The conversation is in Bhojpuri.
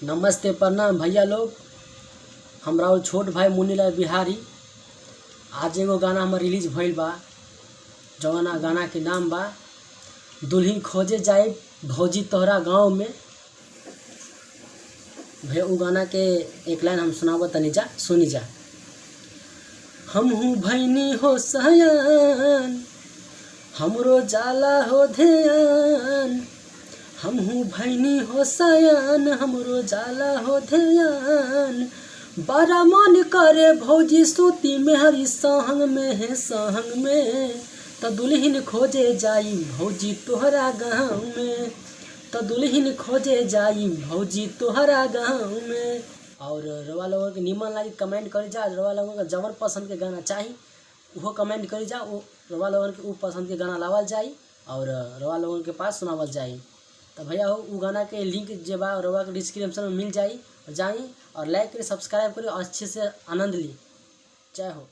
नमस्ते प्रणाम भैया लोग। हमरा और छोट भाई मुनीलाल बिहारी आज एगो गाना हमार रिलीज भइल बा। जौना गाना के नाम बा दुल्हन खोजे जाए भौजी तोहरा गाँव में। भैया उ गाना के एक लाइन हम सुनाबो तनी जा सुनी जा। हमहू भैनी हो सयान हमरो जाला हो ध्यान, हमहू भैनी हो सयान हमरो जाला हो ध्यान। बड़ा मन करे भौजी सूती मेहरी सहंग में है सहंग में, त दुल्हन खोजे जाई भौजी तोहरा गाँव में, त दुल्हन खोजे जाई भौजी तोहरा गाँव में। और रवा लोगों के निमन लागी कमेंट करी जा। रवा लोगों का जवन पसंद के गाना चाही वो कमेंट करी जा। वो रवा लोगन के उ पसंद के गाना लावल जाई और रवा लोगन के पास सुनावल जाई। तो भैया हो उ गाना के लिंक जो बा रवा के डिस्क्रिप्शन में मिल जाई। जाई और लाइक करी सब्सक्राइब करी और अच्छे से आनंद ली। जय हो।